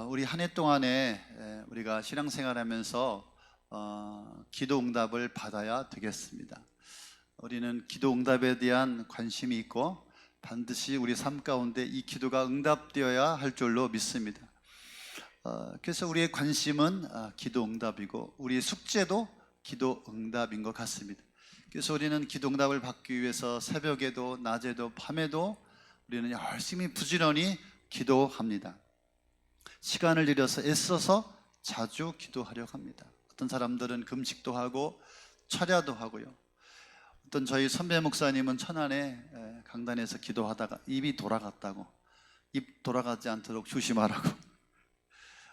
우리 한 해 동안에 우리가 신앙생활하면서 기도 응답을 받아야 되겠습니다. 우리는 기도 응답에 대한 관심이 있고 반드시 우리 삶 가운데 이 기도가 응답되어야 할 줄로 믿습니다. 그래서 우리의 관심은 기도 응답이고 우리의 숙제도 기도 응답인 것 같습니다. 그래서 우리는 기도 응답을 받기 위해서 새벽에도 낮에도 밤에도 우리는 열심히 부지런히 기도합니다. 시간을 들여서 애써서 자주 기도하려고 합니다. 어떤 사람들은 금식도 하고 철야도 하고요. 어떤 저희 선배 목사님은 천안에 강단에서 기도하다가 입이 돌아갔다고, 입 돌아가지 않도록 조심하라고.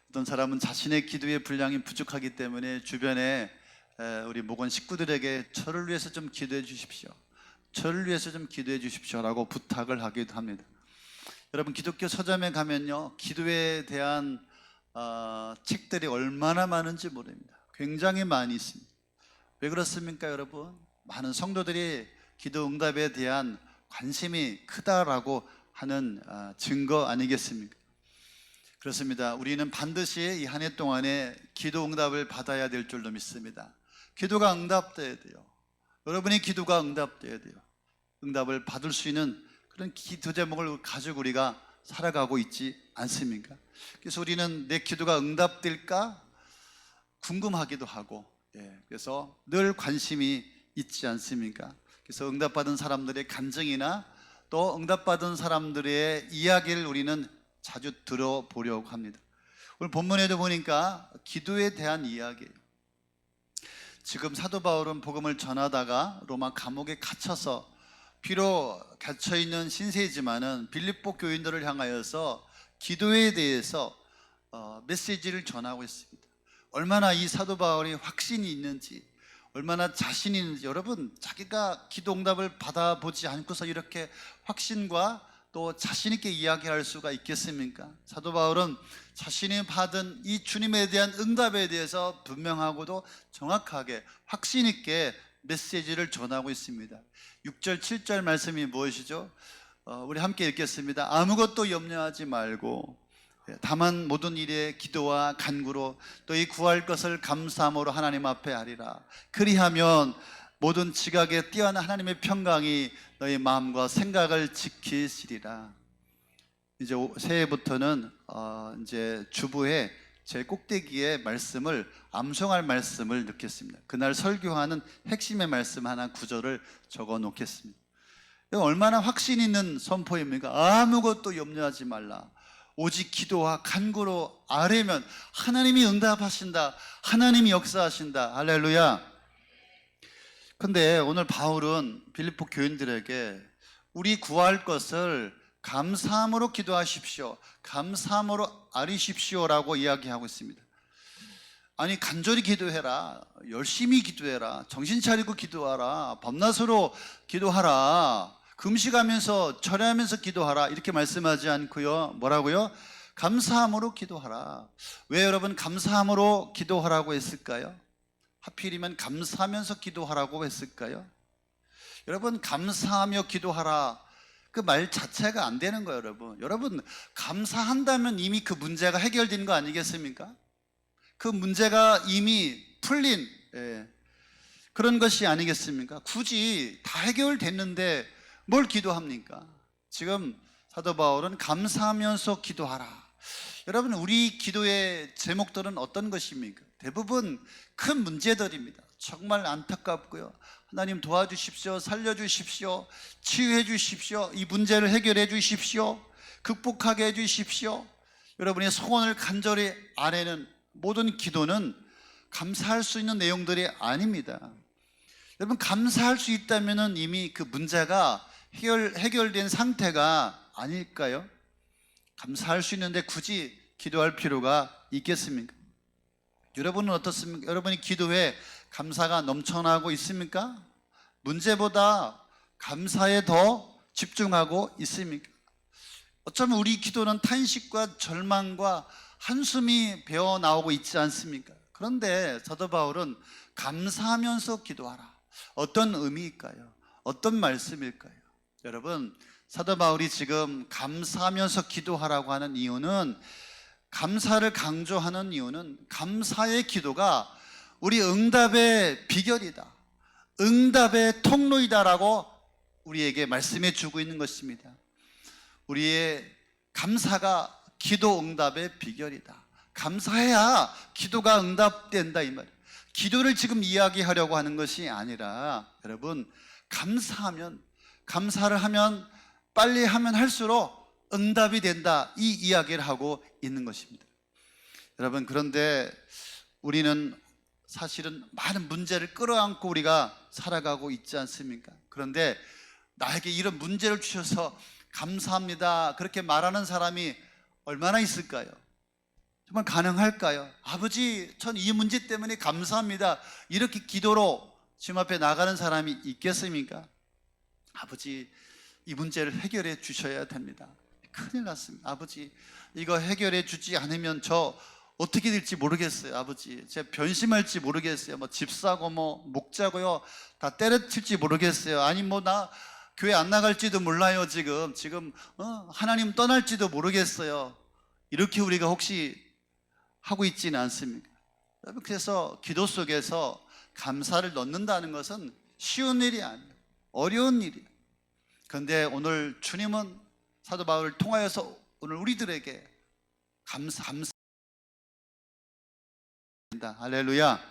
어떤 사람은 자신의 기도의 분량이 부족하기 때문에 주변에 우리 목원 식구들에게 저를 위해서 좀 기도해 주십시오, 저를 위해서 좀 기도해 주십시오라고 부탁을 하기도 합니다. 여러분, 기독교 서점에 가면요, 기도에 대한 책들이 얼마나 많은지 모릅니다. 굉장히 많이 있습니다. 왜 그렇습니까, 여러분? 많은 성도들이 기도 응답에 대한 관심이 크다라고 하는 증거 아니겠습니까? 그렇습니다. 우리는 반드시 이 한 해 동안에 기도 응답을 받아야 될 줄로 믿습니다. 기도가 응답돼야 돼요. 여러분의 기도가 응답돼야 돼요. 응답을 받을 수 있는 그런 기도 제목을 가지고 우리가 살아가고 있지 않습니까? 그래서 우리는 내 기도가 응답될까 궁금하기도 하고, 그래서 늘 관심이 있지 않습니까? 그래서 응답받은 사람들의 간증이나 또 응답받은 사람들의 이야기를 우리는 자주 들어보려고 합니다. 오늘 본문에도 보니까 기도에 대한 이야기예요. 지금 사도 바울은 복음을 전하다가 로마 감옥에 갇혀서, 비록 갇혀있는 신세이지만은 빌립보 교인들을 향하여서 기도에 대해서 메시지를 전하고 있습니다. 얼마나 이 사도 바울이 확신이 있는지, 얼마나 자신이 있는지. 여러분, 자기가 기도 응답을 받아보지 않고서 이렇게 확신과 또 자신 있게 이야기할 수가 있겠습니까? 사도 바울은 자신이 받은 이 주님에 대한 응답에 대해서 분명하고도 정확하게 확신 있게 메시지를 전하고 있습니다. 6절 7절 말씀이 무엇이죠? 우리 함께 읽겠습니다. 아무것도 염려하지 말고 다만 모든 일에 기도와 간구로 또 이 구할 것을 감사함으로 하나님 앞에 하리라. 그리하면 모든 지각에 뛰어난 하나님의 평강이 너희 마음과 생각을 지키시리라. 이제 새해부터는 이제 주부에 제 꼭대기에 말씀을, 암송할 말씀을 넣겠습니다. 그날 설교하는 핵심의 말씀 하나 구절을 적어 놓겠습니다. 이거 얼마나 확신 있는 선포입니까? 아무것도 염려하지 말라. 오직 기도와 간구로 아뢰면 하나님이 응답하신다, 하나님이 역사하신다. 할렐루야. 근데 오늘 바울은 빌립보 교인들에게 우리 구할 것을 감사함으로 기도하십시오, 감사함으로 아뢰십시오라고 이야기하고 있습니다. 아니, 간절히 기도해라, 열심히 기도해라, 정신 차리고 기도하라, 밤낮으로 기도하라, 금식하면서 철야하면서 기도하라, 이렇게 말씀하지 않고요, 뭐라고요? 감사함으로 기도하라. 왜 여러분 감사함으로 기도하라고 했을까요? 하필이면 감사하면서 기도하라고 했을까요? 여러분, 감사하며 기도하라, 그 말 자체가 안 되는 거예요. 여러분 감사한다면 이미 그 문제가 해결된 거 아니겠습니까? 그 문제가 이미 풀린 그런 것이 아니겠습니까? 굳이 다 해결됐는데 뭘 기도합니까? 지금 사도 바울은 감사하면서 기도하라. 여러분, 우리 기도의 제목들은 어떤 것입니까? 대부분 큰 문제들입니다. 정말 안타깝고요. 하나님 도와주십시오, 살려주십시오, 치유해 주십시오, 이 문제를 해결해 주십시오, 극복하게 해 주십시오. 여러분의 소원을 간절히 아뢰는 모든 기도는 감사할 수 있는 내용들이 아닙니다. 여러분, 감사할 수 있다면 이미 그 문제가 해결된 상태가 아닐까요? 감사할 수 있는데 굳이 기도할 필요가 있겠습니까? 여러분은 어떻습니까? 여러분이 기도에 감사가 넘쳐나고 있습니까? 문제보다 감사에 더 집중하고 있습니까? 어쩌면 우리 기도는 탄식과 절망과 한숨이 배어 나오고 있지 않습니까? 그런데 사도 바울은 감사하면서 기도하라. 어떤 의미일까요? 어떤 말씀일까요? 여러분, 사도 바울이 지금 감사하면서 기도하라고 하는 이유는 감사를 강조하는 이유는 감사의 기도가 우리 응답의 비결이다, 응답의 통로이다라고 우리에게 말씀해 주고 있는 것입니다. 우리의 감사가 기도 응답의 비결이다. 감사해야 기도가 응답된다 이 말이에요. 기도를 지금 이야기하려고 하는 것이 아니라 여러분, 감사를 하면 빨리 하면 할수록 응답이 된다, 이 이야기를 하고 있는 것입니다. 여러분, 그런데 우리는 사실은 많은 문제를 끌어안고 우리가 살아가고 있지 않습니까? 그런데 나에게 이런 문제를 주셔서 감사합니다 그렇게 말하는 사람이 얼마나 있을까요? 정말 가능할까요? 아버지, 전 이 문제 때문에 감사합니다 이렇게 기도로 주님 앞에 나가는 사람이 있겠습니까? 아버지, 이 문제를 해결해 주셔야 됩니다. 큰일 났습니다. 아버지, 이거 해결해 주지 않으면 저 어떻게 될지 모르겠어요. 아버지, 제가 변심할지 모르겠어요. 집 사고 목 자고요 다 때려칠지 모르겠어요. 아니 나 교회 안 나갈지도 몰라요. 지금 하나님 떠날지도 모르겠어요. 이렇게 우리가 혹시 하고 있지는 않습니까? 여러분, 그래서 기도 속에서 감사를 넣는다는 것은 쉬운 일이 아니에요. 어려운 일이에요. 그런데 오늘 주님은 사도 바울을 통하여서 오늘 우리들에게 감사합니다. 할렐루야.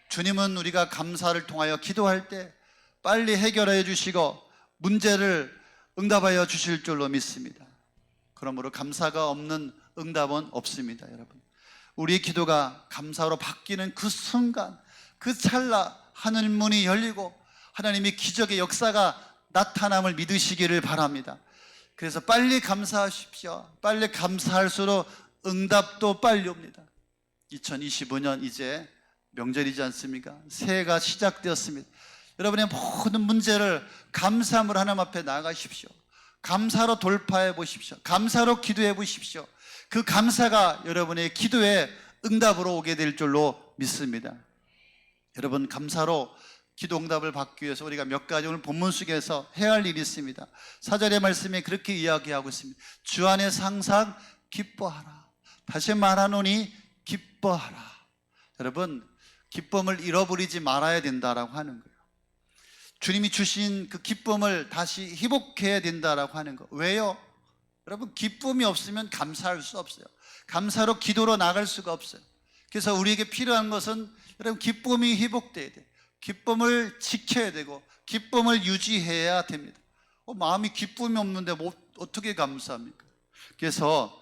주님은 우리가 감사를 통하여 기도할 때 빨리 해결해 주시고 문제를 응답하여 주실 줄로 믿습니다. 그러므로 감사가 없는 응답은 없습니다. 여러분, 우리의 기도가 감사로 바뀌는 그 순간, 그 찰나 하늘 문이 열리고 하나님의 기적의 역사가 나타남을 믿으시기를 바랍니다. 그래서 빨리 감사하십시오. 빨리 감사할수록 응답도 빨리 옵니다. 2025년 이제 명절이지 않습니까? 새해가 시작되었습니다. 여러분의 모든 문제를 감사함으로 하나님 앞에 나가십시오. 감사로 돌파해 보십시오. 감사로 기도해 보십시오. 그 감사가 여러분의 기도에 응답으로 오게 될 줄로 믿습니다. 여러분, 감사로 기도 응답을 받기 위해서 우리가 몇 가지 오늘 본문 속에서 해야 할 일이 있습니다. 4절의 말씀에 그렇게 이야기하고 있습니다. 주 안에서 항상 기뻐하라. 다시 말하노니 기뻐하라. 여러분, 기쁨을 잃어버리지 말아야 된다라고 하는 거예요. 주님이 주신 그 기쁨을 다시 회복해야 된다라고 하는 거. 왜요? 여러분, 기쁨이 없으면 감사할 수 없어요. 감사로 기도로 나갈 수가 없어요. 그래서 우리에게 필요한 것은 여러분, 기쁨이 회복돼야 돼요. 기쁨을 지켜야 되고 기쁨을 유지해야 됩니다. 마음이 기쁨이 없는데 어떻게 감사합니까? 그래서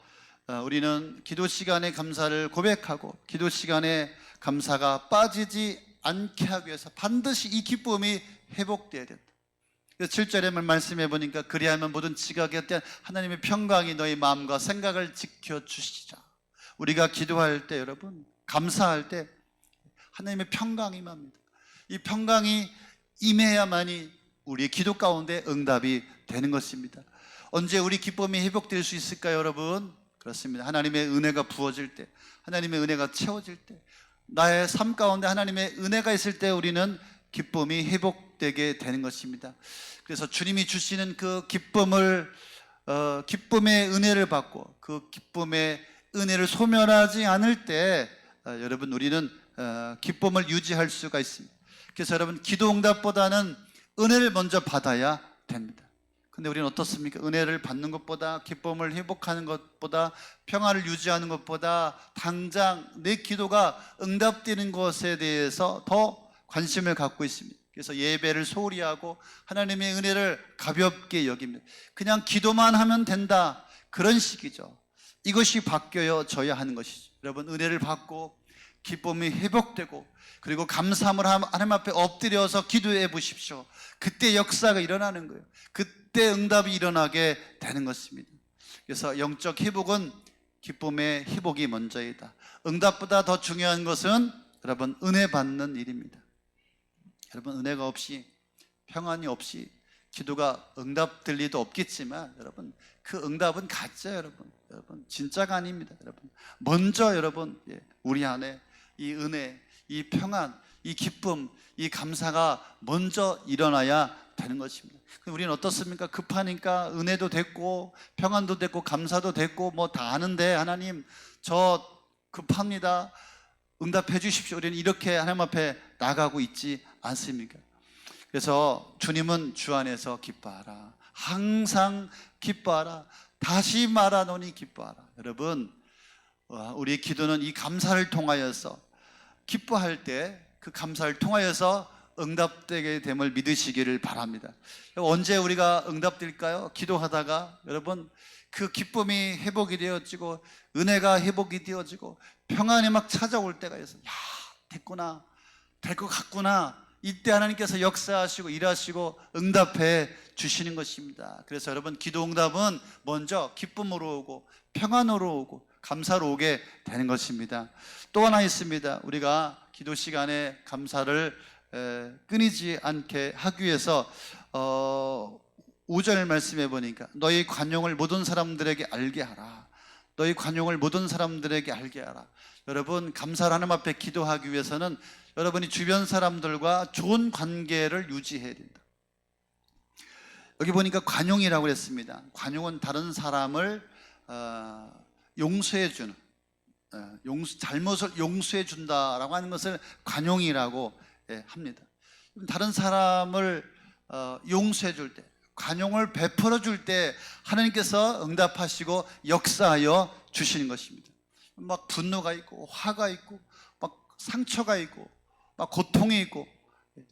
우리는 기도 시간에 감사를 고백하고 기도 시간에 감사가 빠지지 않게 하기 위해서 반드시 이 기쁨이 회복돼야 된다. 그래서 7절에 말씀해 보니까 그리하면 모든 지각에 대한 하나님의 평강이 너희 마음과 생각을 지켜주시자. 우리가 기도할 때, 여러분, 감사할 때 하나님의 평강이 임합니다. 이 평강이 임해야만이 우리의 기도 가운데 응답이 되는 것입니다. 언제 우리 기쁨이 회복될 수 있을까요, 여러분? 그렇습니다. 하나님의 은혜가 부어질 때, 하나님의 은혜가 채워질 때, 나의 삶 가운데 하나님의 은혜가 있을 때 우리는 기쁨이 회복되게 되는 것입니다. 그래서 주님이 주시는 그 기쁨의 은혜를 받고 그 기쁨의 은혜를 소멸하지 않을 때 여러분, 우리는 기쁨을 유지할 수가 있습니다. 그래서 여러분, 기도 응답보다는 은혜를 먼저 받아야 됩니다. 근데 우리는 어떻습니까? 은혜를 받는 것보다, 기쁨을 회복하는 것보다, 평화를 유지하는 것보다 당장 내 기도가 응답되는 것에 대해서 더 관심을 갖고 있습니다. 그래서 예배를 소홀히 하고 하나님의 은혜를 가볍게 여깁니다. 그냥 기도만 하면 된다, 그런 식이죠. 이것이 바뀌어져야 하는 것이죠. 여러분, 은혜를 받고 기쁨이 회복되고 그리고 감사함을 하나님 앞에 엎드려서 기도해 보십시오. 그때 역사가 일어나는 거예요. 그때 응답이 일어나게 되는 것입니다. 그래서 영적 회복은 기쁨의 회복이 먼저이다. 응답보다 더 중요한 것은 여러분, 은혜 받는 일입니다. 여러분, 은혜가 없이, 평안이 없이 기도가 응답될 리도 없겠지만 여러분, 그 응답은 가짜예요. 여러분 진짜가 아닙니다. 여러분, 먼저 여러분, 우리 안에 이 은혜, 이 평안, 이 기쁨, 이 감사가 먼저 일어나야 됩니다. 되는 것입니다. 우리는 어떻습니까? 급하니까 은혜도 됐고 평안도 됐고 감사도 됐고 뭐 다 아는데, 하나님 저 급합니다, 응답해 주십시오. 우리는 이렇게 하나님 앞에 나가고 있지 않습니까? 그래서 주님은 주 안에서 기뻐하라, 항상 기뻐하라, 다시 말하노니 기뻐하라. 여러분, 우리 기도는 이 감사를 통하여서, 기뻐할 때 그 감사를 통하여서 응답되게 됨을 믿으시기를 바랍니다. 언제 우리가 응답될까요? 기도하다가 여러분 그 기쁨이 회복이 되어지고 은혜가 회복이 되어지고 평안이 막 찾아올 때가 있어요. 야, 됐구나, 될 것 같구나. 이때 하나님께서 역사하시고 일하시고 응답해 주시는 것입니다. 그래서 여러분, 기도 응답은 먼저 기쁨으로 오고 평안으로 오고 감사로 오게 되는 것입니다. 또 하나 있습니다. 우리가 기도 시간에 감사를 끊이지 않게 하기 위해서 5절 말씀해 보니까 너희 관용을 모든 사람들에게 알게 하라. 너희 관용을 모든 사람들에게 알게 하라. 여러분, 감사를 하나님 앞에 기도하기 위해서는 여러분이 주변 사람들과 좋은 관계를 유지해야 된다. 여기 보니까 관용이라고 그랬습니다. 관용은 다른 사람을 용서해 주는, 잘못을 용서해 준다라고 하는 것을 관용이라고 합니다. 다른 사람을 용서해 줄 때, 관용을 베풀어 줄 때 하나님께서 응답하시고 역사하여 주시는 것입니다. 막 분노가 있고 화가 있고 막 상처가 있고 막 고통이 있고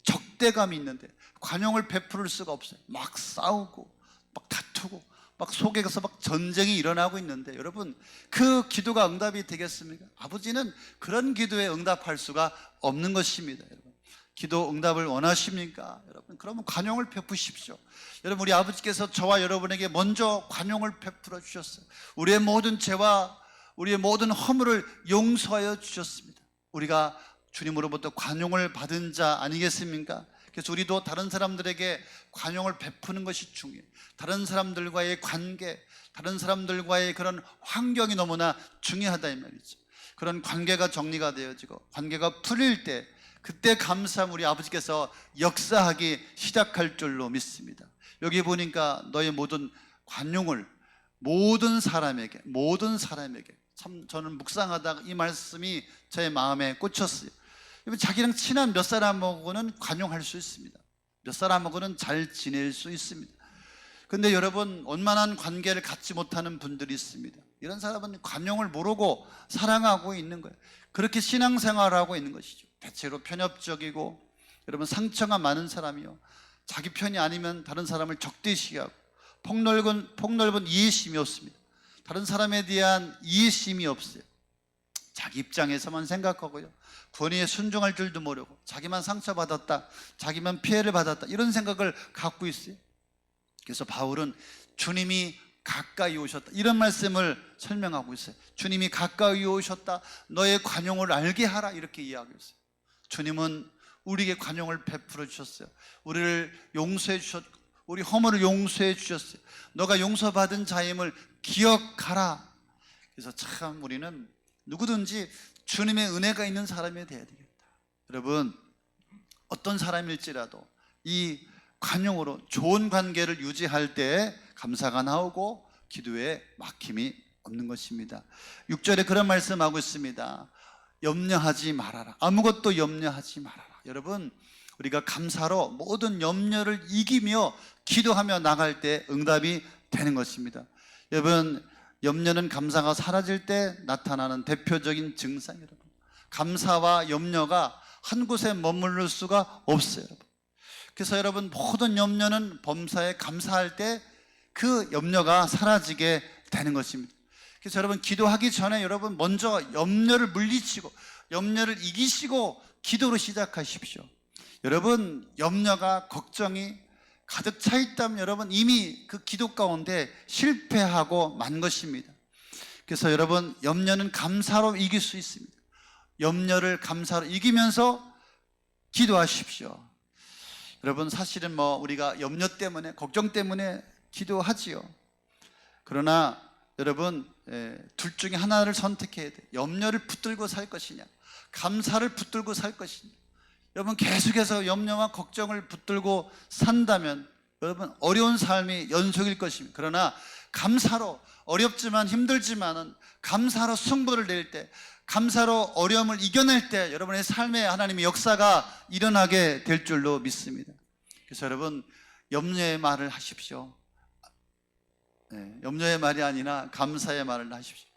적대감이 있는데 관용을 베풀을 수가 없어요. 막 싸우고 막 다투고 막 속에서 막 전쟁이 일어나고 있는데, 여러분 그 기도가 응답이 되겠습니까? 아버지는 그런 기도에 응답할 수가 없는 것입니다. 여러분, 기도 응답을 원하십니까? 여러분, 그러면 관용을 베푸십시오. 여러분, 우리 아버지께서 저와 여러분에게 먼저 관용을 베풀어 주셨어요. 우리의 모든 죄와 우리의 모든 허물을 용서하여 주셨습니다. 우리가 주님으로부터 관용을 받은 자 아니겠습니까? 그래서 우리도 다른 사람들에게 관용을 베푸는 것이 중요해요. 다른 사람들과의 관계, 다른 사람들과의 그런 환경이 너무나 중요하다 이 말이죠. 그런 관계가 정리가 되어지고 관계가 풀릴 때, 그때 감사함 우리 아버지께서 역사하기 시작할 줄로 믿습니다. 여기 보니까 너의 모든 관용을 모든 사람에게 참 저는 묵상하다가 이 말씀이 제 마음에 꽂혔어요. 자기랑 친한 몇 사람하고는 관용할 수 있습니다. 몇 사람하고는 잘 지낼 수 있습니다. 근데 여러분, 원만한 관계를 갖지 못하는 분들이 있습니다. 이런 사람은 관용을 모르고 사랑하고 있는 거예요. 그렇게 신앙생활을 있는 것이죠. 대체로 편협적이고, 여러분 상처가 많은 사람이요, 자기 편이 아니면 다른 사람을 적대시하고 폭넓은 이해심이 없습니다. 다른 사람에 대한 이해심이 없어요. 자기 입장에서만 생각하고요, 권위에 순종할 줄도 모르고 자기만 상처받았다, 자기만 피해를 받았다, 이런 생각을 갖고 있어요. 그래서 바울은 주님이 가까이 오셨다, 이런 말씀을 설명하고 있어요. 주님이 가까이 오셨다, 너의 관용을 알게 하라, 이렇게 이야기하고 있어요. 주님은 우리에게 관용을 베풀어 주셨어요. 우리를 용서해 주셨고 우리 허물을 용서해 주셨어요. 너가 용서받은 자임을 기억하라. 그래서 참 우리는 누구든지 주님의 은혜가 있는 사람이 되어야 되겠다. 여러분, 어떤 사람일지라도 이 관용으로 좋은 관계를 유지할 때 감사가 나오고 기도에 막힘이 없는 것입니다. 6절에 그런 말씀하고 있습니다. 염려하지 말아라. 아무것도 염려하지 말아라. 여러분, 우리가 감사로 모든 염려를 이기며 기도하며 나갈 때 응답이 되는 것입니다. 여러분, 염려는 감사가 사라질 때 나타나는 대표적인 증상. 여러분, 감사와 염려가 한 곳에 머무를 수가 없어요. 여러분. 그래서 여러분, 모든 염려는 범사에 감사할 때 그 염려가 사라지게 되는 것입니다. 그래서 여러분, 기도하기 전에 여러분 먼저 염려를 물리치고 염려를 이기시고 기도로 시작하십시오. 여러분, 염려가 걱정이 가득 차 있다면 여러분 이미 그 기도 가운데 실패하고 만 것입니다. 그래서 여러분, 염려는 감사로 이길 수 있습니다. 염려를 감사로 이기면서 기도하십시오. 여러분, 사실은 우리가 염려 때문에, 걱정 때문에 기도하지요. 그러나 여러분, 둘 중에 하나를 선택해야 돼요. 염려를 붙들고 살 것이냐, 감사를 붙들고 살 것이냐. 여러분 계속해서 염려와 걱정을 붙들고 산다면 여러분 어려운 삶이 연속일 것입니다. 그러나 감사로, 어렵지만 힘들지만은 감사로 승부를 낼 때, 감사로 어려움을 이겨낼 때 여러분의 삶에 하나님의 역사가 일어나게 될 줄로 믿습니다. 그래서 여러분 염려의 말을 하십시오. 네, 염려의 말이 아니라 감사의 말을 하십시오.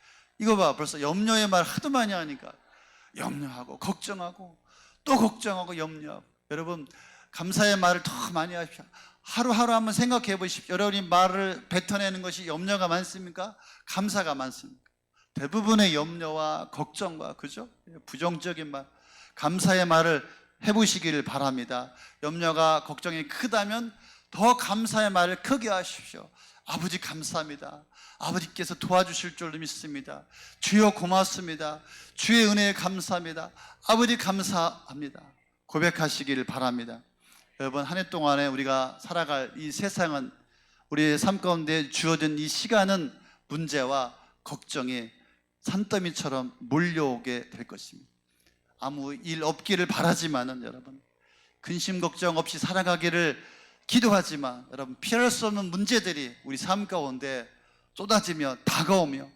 이거 봐, 벌써 염려의 말 하도 많이 하니까 염려하고 걱정하고 또 걱정하고 염려하고. 여러분 감사의 말을 더 많이 하십시오. 하루하루 한번 생각해 보십시오. 여러분이 말을 뱉어내는 것이 염려가 많습니까? 감사가 많습니까? 대부분의 염려와 걱정과, 그죠? 부정적인 말, 감사의 말을 해보시기를 바랍니다. 염려가 걱정이 크다면 더 감사의 말을 크게 하십시오. 아버지 감사합니다. 아버지께서 도와주실 줄로 믿습니다. 주여 고맙습니다. 주의 은혜에 감사합니다. 아버지 감사합니다. 고백하시기를 바랍니다. 여러분 한 해 동안에 우리가 살아갈 이 세상은, 우리의 삶 가운데 주어진 이 시간은 문제와 걱정이 산더미처럼 몰려오게 될 것입니다. 아무 일 없기를 바라지만은 여러분 근심 걱정 없이 살아가기를 기도하지만 여러분 피할 수 없는 문제들이 우리 삶 가운데 쏟아지며 다가오며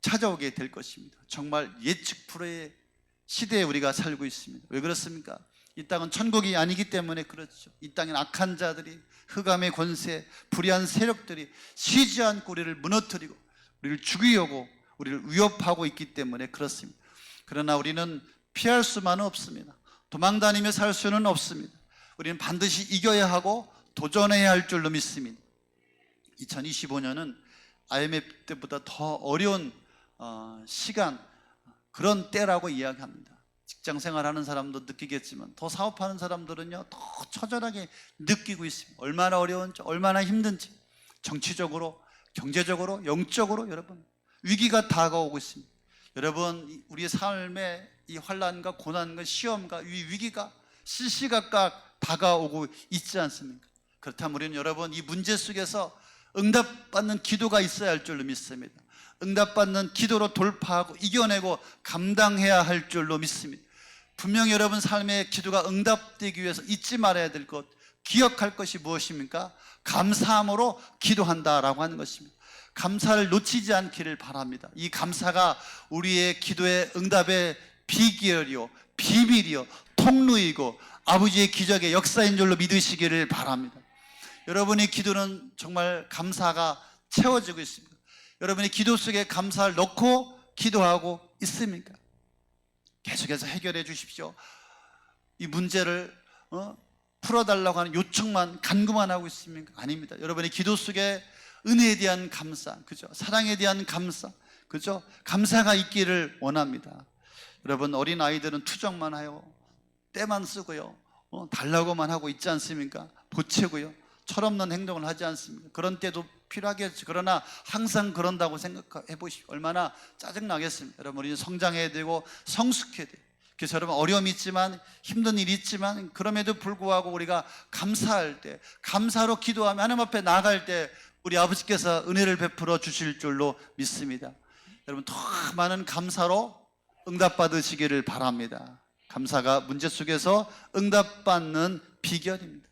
찾아오게 될 것입니다. 정말 예측 불허의 시대에 우리가 살고 있습니다. 왜 그렇습니까? 이 땅은 천국이 아니기 때문에 그렇죠. 이 땅엔 악한 자들이, 흑암의 권세, 불의한 세력들이 쉬지 않고 우리를 무너뜨리고 우리를 죽이려고 우리를 위협하고 있기 때문에 그렇습니다. 그러나 우리는 피할 수만은 없습니다. 도망다니며 살 수는 없습니다. 우리는 반드시 이겨야 하고 도전해야 할 줄로 믿습니다. 2025년은 IMF 때보다 더 어려운 시간, 그런 때라고 이야기합니다. 직장 생활하는 사람도 느끼겠지만 더 사업하는 사람들은요 더 처절하게 느끼고 있습니다. 얼마나 어려운지, 얼마나 힘든지, 정치적으로, 경제적으로, 영적으로 여러분 위기가 다가오고 있습니다. 여러분 우리의 삶에 이 환난과 고난과 시험과 이 위기가 시시각각 다가오고 있지 않습니까? 그렇다면 우리는 여러분 이 문제 속에서 응답받는 기도가 있어야 할 줄로 믿습니다. 응답받는 기도로 돌파하고 이겨내고 감당해야 할 줄로 믿습니다. 분명히 여러분 삶의 기도가 응답되기 위해서 잊지 말아야 될 것, 기억할 것이 무엇입니까? 감사함으로 기도한다라고 하는 것입니다. 감사를 놓치지 않기를 바랍니다. 이 감사가 우리의 기도의 응답의 비결이요, 비밀이요, 통로이고 아버지의 기적의 역사인 줄로 믿으시기를 바랍니다. 여러분의 기도는 정말 감사가 채워지고 있습니다. 여러분의 기도 속에 감사를 넣고 기도하고 있습니까? 계속해서 해결해 주십시오. 이 문제를 풀어달라고 하는 요청만, 간구만 하고 있습니까? 아닙니다. 여러분의 기도 속에 은혜에 대한 감사, 그죠? 사랑에 대한 감사, 그죠? 감사가 있기를 원합니다. 여러분 어린 아이들은 투정만 해요. 때만 쓰고요. 달라고만 하고 있지 않습니까? 보채고요. 철없는 행동을 하지 않습니까? 그런 때도 필요하겠죠. 그러나 항상 그런다고 생각해 보십시오. 얼마나 짜증나겠습니까? 여러분 우리는 성장해야 되고 성숙해야 돼요. 그래서 여러분 어려움이 있지만, 힘든 일이 있지만 그럼에도 불구하고 우리가 감사할 때, 감사로 기도하며 하나님 앞에 나아갈 때 우리 아버지께서 은혜를 베풀어 주실 줄로 믿습니다. 여러분 더 많은 감사로 응답받으시기를 바랍니다. 감사가 문제 속에서 응답받는 비결입니다.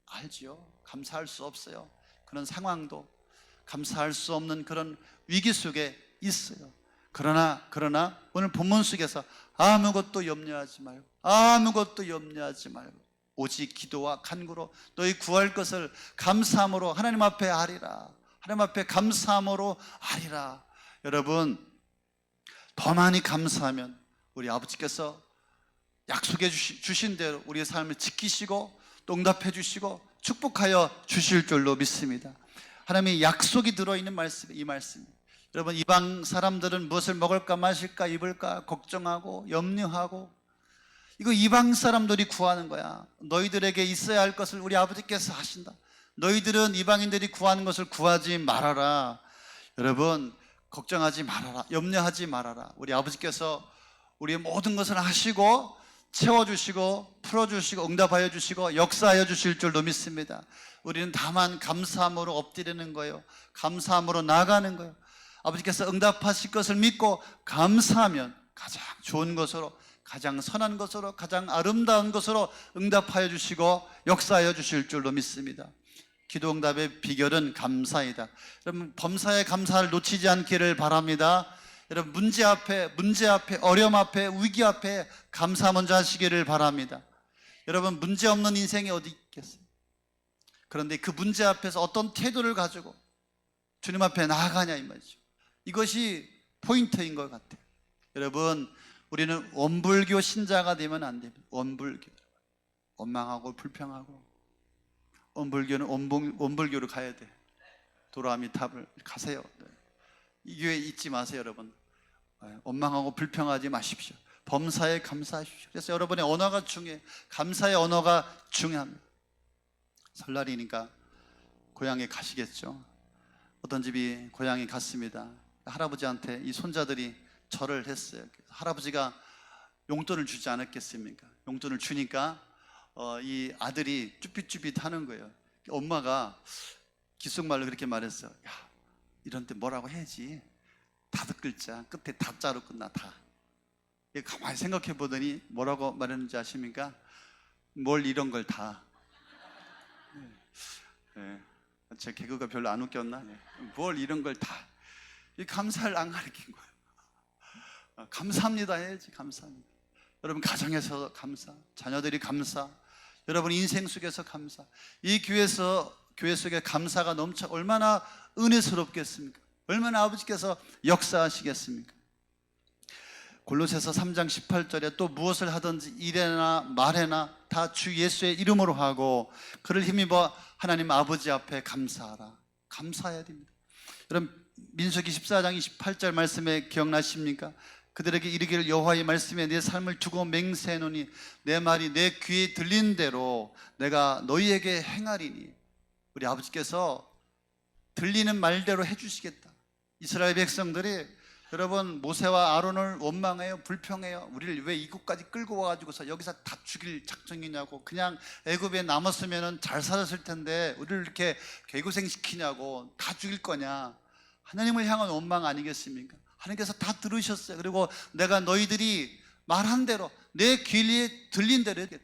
알지요? 감사할 수 없어요. 그런 상황도, 감사할 수 없는 그런 위기 속에 있어요. 그러나 오늘 본문 속에서 아무것도 염려하지 말고, 아무것도 염려하지 말고 오직 기도와 간구로 너희 구할 것을 감사함으로 하나님 앞에 아리라. 하나님 앞에 감사함으로 아리라. 여러분 더 많이 감사하면 우리 아버지께서 약속해 주신 대로 우리의 삶을 지키시고 또 응답해 주시고 축복하여 주실 줄로 믿습니다. 하나님의 약속이 들어있는 말씀, 이 말씀. 여러분 이방 사람들은 무엇을 먹을까 마실까 입을까 걱정하고 염려하고, 이거 이방 사람들이 구하는 거야. 너희들에게 있어야 할 것을 우리 아버지께서 하신다. 너희들은 이방인들이 구하는 것을 구하지 말아라. 여러분 걱정하지 말아라. 염려하지 말아라. 우리 아버지께서 우리의 모든 것을 하시고 채워주시고 풀어주시고 응답하여 주시고 역사하여 주실 줄로 믿습니다. 우리는 다만 감사함으로 엎드리는 거예요. 감사함으로 나아가는 거예요. 아버지께서 응답하실 것을 믿고 감사하면 가장 좋은 것으로, 가장 선한 것으로, 가장 아름다운 것으로 응답하여 주시고 역사하여 주실 줄로 믿습니다. 기도 응답의 비결은 감사이다. 여러분, 범사에 감사를 놓치지 않기를 바랍니다. 여러분, 문제 앞에, 어려움 앞에, 위기 앞에 감사 먼저 하시기를 바랍니다. 여러분, 문제 없는 인생이 어디 있겠어요? 그런데 그 문제 앞에서 어떤 태도를 가지고 주님 앞에 나아가냐 이 말이죠. 이것이 포인트인 것 같아요. 여러분, 우리는 원불교 신자가 되면 안 됩니다. 원불교, 원망하고 불평하고, 원불교는 원불교로 가야 돼. 도라미탑을 가세요. 이 교회 잊지 마세요, 여러분. 원망하고 불평하지 마십시오. 범사에 감사하십시오. 그래서 여러분의 언어가 중요해요. 감사의 언어가 중요합니다. 설날이니까 고향에 가시겠죠. 어떤 집이 고향에 갔습니다. 할아버지한테 이 손자들이 절을 했어요. 할아버지가 용돈을 주지 않았겠습니까? 용돈을 주니까 이 아들이 쭈삣쭈삣 하는 거예요. 엄마가 귓속말로 그렇게 말했어요. 야, 이런 때 뭐라고 해야지? 5글자 끝에 다자로 끝나. 다. 가만히 생각해 보더니 뭐라고 말했는지 아십니까? 뭘 이런 걸 다. 제 개그가 별로 안 웃겼나? 뭘 이런 걸 다. 이 감사를 안 가르친 거예요. 감사합니다 해야지. 감사합니다. 여러분, 가정에서 감사, 자녀들이 감사, 여러분 인생 속에서 감사. 이 교회 속에 감사가 넘쳐 얼마나 은혜스럽겠습니까? 얼마나 아버지께서 역사하시겠습니까? 골로새서 3장 18절에 또 무엇을 하든지 일에나 말에나 다 주 예수의 이름으로 하고 그를 힘입어 하나님 아버지 앞에 감사하라. 감사해야 됩니다. 여러분, 민수기 14장 28절 말씀에 기억나십니까? 그들에게 이르기를 여호와의 말씀에 내 삶을 두고 맹세하노니 내 말이 내 귀에 들린 대로 내가 너희에게 행하리니. 우리 아버지께서 들리는 말대로 해주시겠다. 이스라엘 백성들이 여러분 모세와 아론을 원망해요, 불평해요. 우리를 왜 이곳까지 끌고 와가지고서 여기서 다 죽일 작정이냐고, 그냥 애굽에 남았으면 잘 살았을 텐데 우리를 이렇게 개고생시키냐고, 다 죽일 거냐. 하나님을 향한 원망 아니겠습니까? 하나님께서 다 들으셨어요. 그리고 내가 너희들이 말한 대로 내 귀에 들린 대로 했겠다.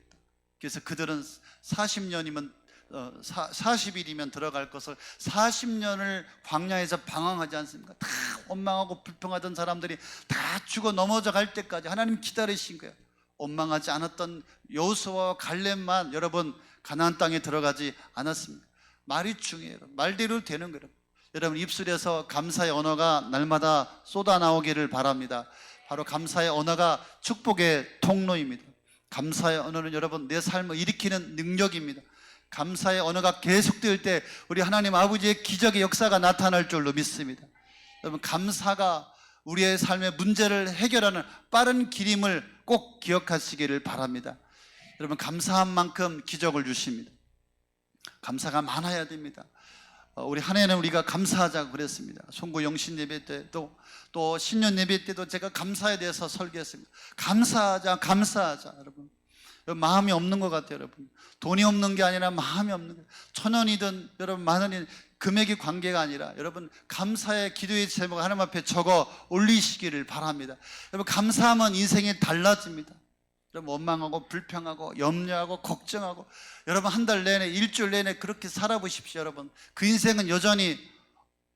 그래서 그들은 40일이면 들어갈 것을 40년을 광야에서 방황하지 않습니까? 다 원망하고 불평하던 사람들이 다 죽어 넘어져 갈 때까지 하나님 기다리신 거예요. 원망하지 않았던 여호수아와 갈렙만 여러분 가나안 땅에 들어가지 않았습니다. 말이 중요해요. 말대로 되는 거예요. 여러분, 입술에서 감사의 언어가 날마다 쏟아 나오기를 바랍니다. 바로 감사의 언어가 축복의 통로입니다. 감사의 언어는 여러분 내 삶을 일으키는 능력입니다. 감사의 언어가 계속될 때 우리 하나님 아버지의 기적의 역사가 나타날 줄로 믿습니다. 여러분, 감사가 우리의 삶의 문제를 해결하는 빠른 길임을 꼭 기억하시기를 바랍니다. 여러분, 감사한 만큼 기적을 주십니다. 감사가 많아야 됩니다. 우리 한 해는 우리가 감사하자고 그랬습니다. 송구 영신 예배 때도 또 신년 예배 때도 제가 감사에 대해서 설교했습니다. 감사하자, 감사하자. 여러분, 마음이 없는 것 같아요. 여러분, 돈이 없는 게 아니라 마음이 없는 거예요. 1,000원이든 여러분 만원이든 금액이 관계가 아니라 여러분 감사의 기도의 제목을 하나님 앞에 적어 올리시기를 바랍니다. 여러분, 감사하면 인생이 달라집니다. 여러분, 원망하고 불평하고 염려하고 걱정하고 여러분 한 달 내내, 일주일 내내 그렇게 살아보십시오. 여러분, 그 인생은 여전히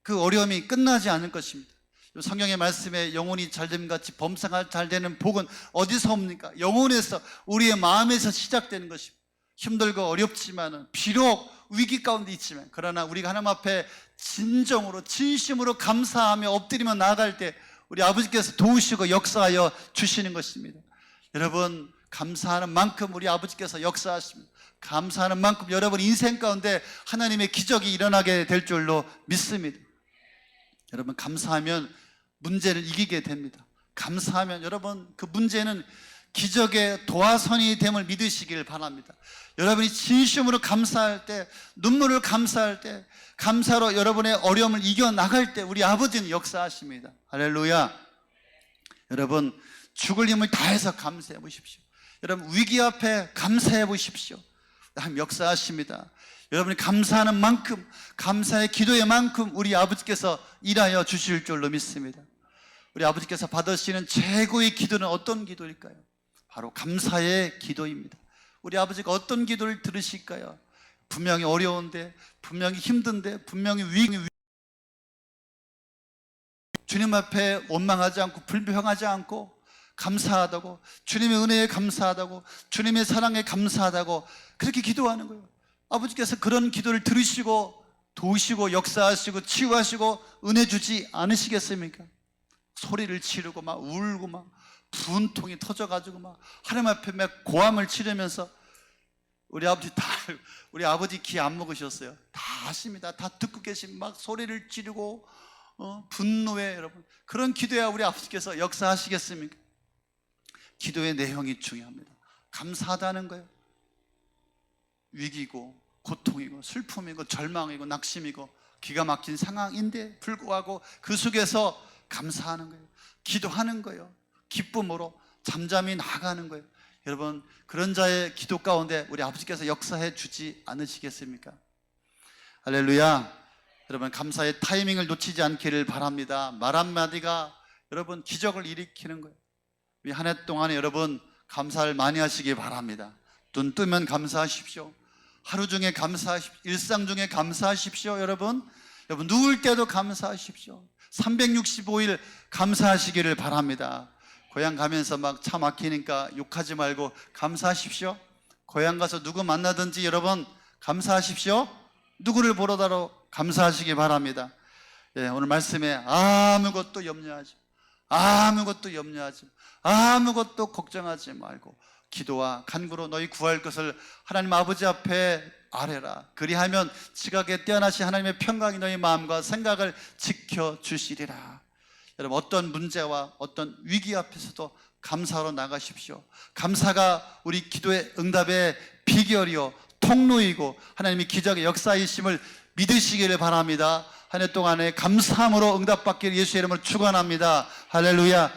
그 어려움이 끝나지 않을 것입니다. 성경의 말씀에 영혼이 잘됨 같이 범사가 잘되는 복은 어디서 옵니까? 영혼에서, 우리의 마음에서 시작되는 것입니다. 힘들고 어렵지만은, 비록 위기 가운데 있지만, 그러나 우리가 하나님 앞에 진정으로 진심으로 감사하며 엎드리며 나아갈 때 우리 아버지께서 도우시고 역사하여 주시는 것입니다. 여러분, 감사하는 만큼 우리 아버지께서 역사하십니다. 감사하는 만큼 여러분 인생 가운데 하나님의 기적이 일어나게 될 줄로 믿습니다. 여러분, 감사하면 문제를 이기게 됩니다. 감사하면 여러분 그 문제는 기적의 도화선이 됨을 믿으시길 바랍니다. 여러분이 진심으로 감사할 때, 눈물을 감사할 때, 감사로 여러분의 어려움을 이겨나갈 때 우리 아버지는 역사하십니다. 할렐루야. 여러분, 죽을 힘을 다해서 감사해 보십시오. 여러분, 위기 앞에 감사해 보십시오. 하나님 역사하십니다. 여러분이 감사하는 만큼, 감사의 기도의 만큼 우리 아버지께서 일하여 주실 줄로 믿습니다. 우리 아버지께서 받으시는 최고의 기도는 어떤 기도일까요? 바로 감사의 기도입니다. 우리 아버지가 어떤 기도를 들으실까요? 분명히 어려운데, 분명히 힘든데, 분명히 주님 앞에 원망하지 않고 불평하지 않고 감사하다고, 주님의 은혜에 감사하다고, 주님의 사랑에 감사하다고 그렇게 기도하는 거예요. 아버지께서 그런 기도를 들으시고 도우시고 역사하시고 치유하시고 은혜 주지 않으시겠습니까? 소리를 지르고 막 울고 막 분통이 터져가지고 막 하나님 앞에 막 고함을 치르면서 우리 아버지 기 안 먹으셨어요. 다 아십니다. 다 듣고 계신 막 소리를 지르고 분노해. 여러분, 그런 기도야 우리 아버지께서 역사하시겠습니까? 기도의 내용이 중요합니다. 감사하다는 거예요. 위기고 고통이고 슬픔이고 절망이고 낙심이고 기가 막힌 상황인데 불구하고 그 속에서 감사하는 거예요. 기도하는 거예요. 기쁨으로 잠잠히 나아가는 거예요. 여러분, 그런 자의 기도 가운데 우리 아버지께서 역사해 주지 않으시겠습니까? 할렐루야. 여러분, 감사의 타이밍을 놓치지 않기를 바랍니다. 말 한마디가 여러분 기적을 일으키는 거예요. 이 한 해 동안에 여러분 감사를 많이 하시기 바랍니다. 눈 뜨면 감사하십시오. 하루 중에 감사하십시오. 일상 중에 감사하십시오. 여러분 누울 때도 감사하십시오. 365일 감사하시기를 바랍니다. 고향 가면서 막 차 막히니까 욕하지 말고 감사하십시오. 고향 가서 누구 만나든지 여러분 감사하십시오. 누구를 보러다로 감사하시기 바랍니다. 예, 오늘 말씀에 아무것도 염려하지 아무것도 걱정하지 말고 기도와 간구로 너희 구할 것을 하나님 아버지 앞에 아뢰라. 그리하면 지각에 뛰어나신 하나님의 평강이 너희 마음과 생각을 지켜주시리라. 여러분, 어떤 문제와 어떤 위기 앞에서도 감사로 나가십시오. 감사가 우리 기도의 응답의 비결이요 통로이고 하나님이 기적의 역사이심을 믿으시기를 바랍니다. 한 해 동안에 감사함으로 응답받기를 예수의 이름으로 축원합니다. 할렐루야.